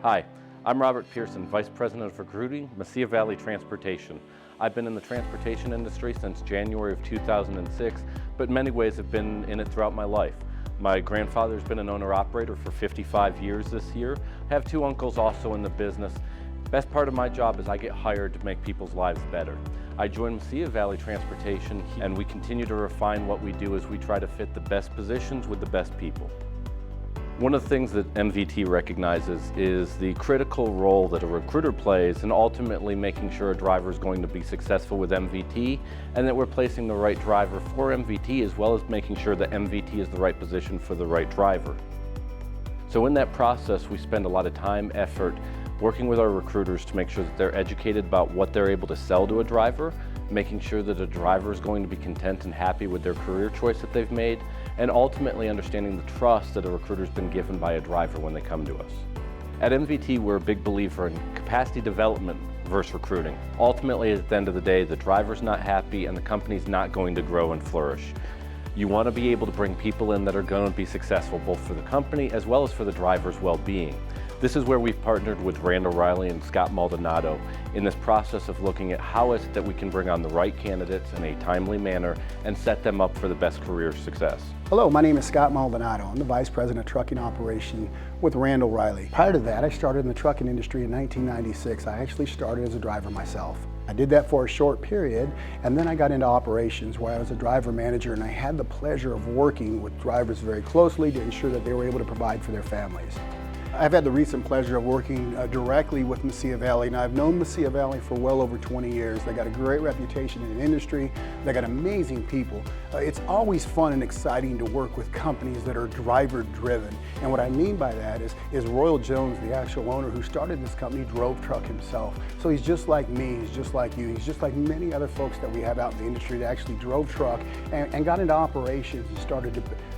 Hi, I'm Robert Pierson, Vice President of Recruiting, Mesilla Valley Transportation. I've been in the transportation industry since January of 2006, but in many ways have been in it throughout my life. My grandfather's been an owner-operator for 55 years this year. I have two uncles also in the business. Best part of my job is I get hired to make people's lives better. I joined Mesilla Valley Transportation, and we continue to refine what we do as we try to fit the best positions with the best people. One of the things that MVT recognizes is the critical role that a recruiter plays in ultimately making sure a driver is going to be successful with MVT, and that we're placing the right driver for MVT, as well as making sure that MVT is the right position for the right driver. So in that process, we spend a lot of time, effort, working with our recruiters to make sure that they're educated about what they're able to sell to a driver, making sure that a driver is going to be content and happy with their career choice that they've made, and ultimately understanding the trust that a recruiter's been given by a driver when they come to us. At MVT, we're a big believer in capacity development versus recruiting. Ultimately, at the end of the day, the driver's not happy and the company's not going to grow and flourish. You want to be able to bring people in that are going to be successful both for the company as well as for the driver's well-being. This is where we've partnered with Randall Reilly and Scott Maldonado in this process of looking at how is it that we can bring on the right candidates in a timely manner and set them up for the best career success. Hello, my name is Scott Maldonado. I'm the Vice President of Trucking Operation with Randall Reilly. Prior to that, I started in the trucking industry in 1996. I actually started as a driver myself. I did that for a short period, and then I got into operations where I was a driver manager, and I had the pleasure of working with drivers very closely to ensure that they were able to provide for their families. I've had the recent pleasure of working directly with Mesilla Valley, and I've known Mesilla Valley for well over 20 years. They got a great reputation in the industry. They got amazing people. It's always fun and exciting to work with companies that are driver-driven. And what I mean by that is Royal Jones, the actual owner who started this company, drove truck himself. So he's just like me, he's just like you, he's just like many other folks that we have out in the industry that actually drove truck and got into operations and started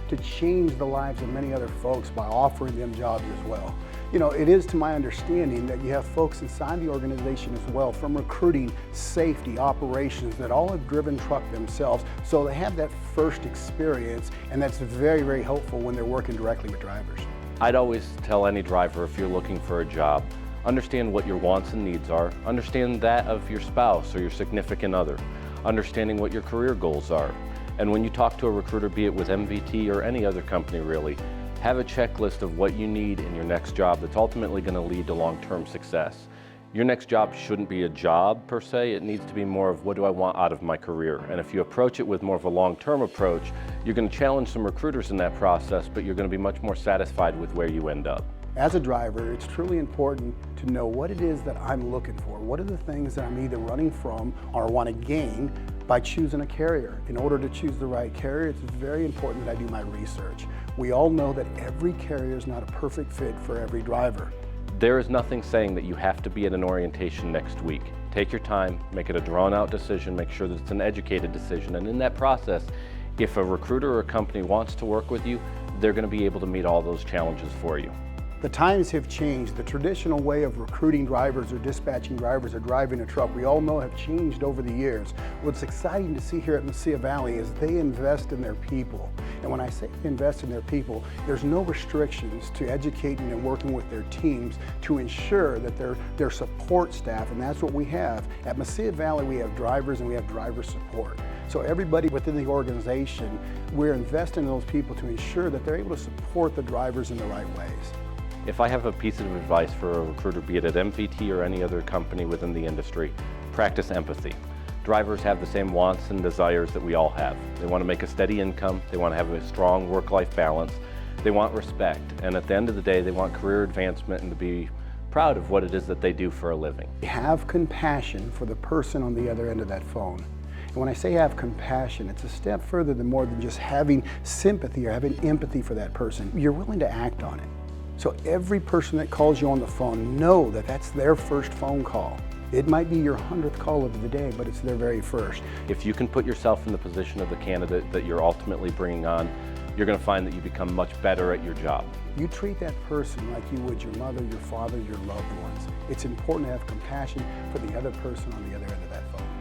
to change the lives of many other folks by offering them jobs as well. You know, it is to my understanding that you have folks inside the organization as well, from recruiting, safety, operations, that all have driven truck themselves, so they have that first experience, and that's very, very helpful when they're working directly with drivers. I'd always tell any driver, if you're looking for a job, understand what your wants and needs are, understand that of your spouse or your significant other, understanding what your career goals are. And when you talk to a recruiter, be it with MVT or any other company really, have a checklist of what you need in your next job that's ultimately going to lead to long-term success. Your next job shouldn't be a job per se, it needs to be more of what do I want out of my career. And if you approach it with more of a long-term approach, you're going to challenge some recruiters in that process, but you're going to be much more satisfied with where you end up. As a driver, it's truly important to know what it is that I'm looking for. What are the things that I'm either running from or want to gain by choosing a carrier? In order to choose the right carrier, it's very important that I do my research. We all know that every carrier is not a perfect fit for every driver. There is nothing saying that you have to be at an orientation next week. Take your time, make it a drawn-out decision, make sure that it's an educated decision, and in that process, if a recruiter or a company wants to work with you, they're going to be able to meet all those challenges for you. The times have changed. The traditional way of recruiting drivers or dispatching drivers or driving a truck, we all know, have changed over the years. What's exciting to see here at Mesilla Valley is they invest in their people. And when I say invest in their people, there's no restrictions to educating and working with their teams to ensure that their support staff, and that's what we have. At Mesilla Valley, we have drivers and we have driver support. So everybody within the organization, we're investing in those people to ensure that they're able to support the drivers in the right ways. If I have a piece of advice for a recruiter, be it at MVT or any other company within the industry, practice empathy. Drivers have the same wants and desires that we all have. They want to make a steady income, they want to have a strong work-life balance, they want respect, and at the end of the day, they want career advancement and to be proud of what it is that they do for a living. Have compassion for the person on the other end of that phone. And when I say have compassion, it's a step further than more than just having sympathy or having empathy for that person. You're willing to act on it. So every person that calls you on the phone, know that that's their first phone call. It might be your 100th call of the day, but it's their very first. If you can put yourself in the position of the candidate that you're ultimately bringing on, you're going to find that you become much better at your job. You treat that person like you would your mother, your father, your loved ones. It's important to have compassion for the other person on the other end of that phone.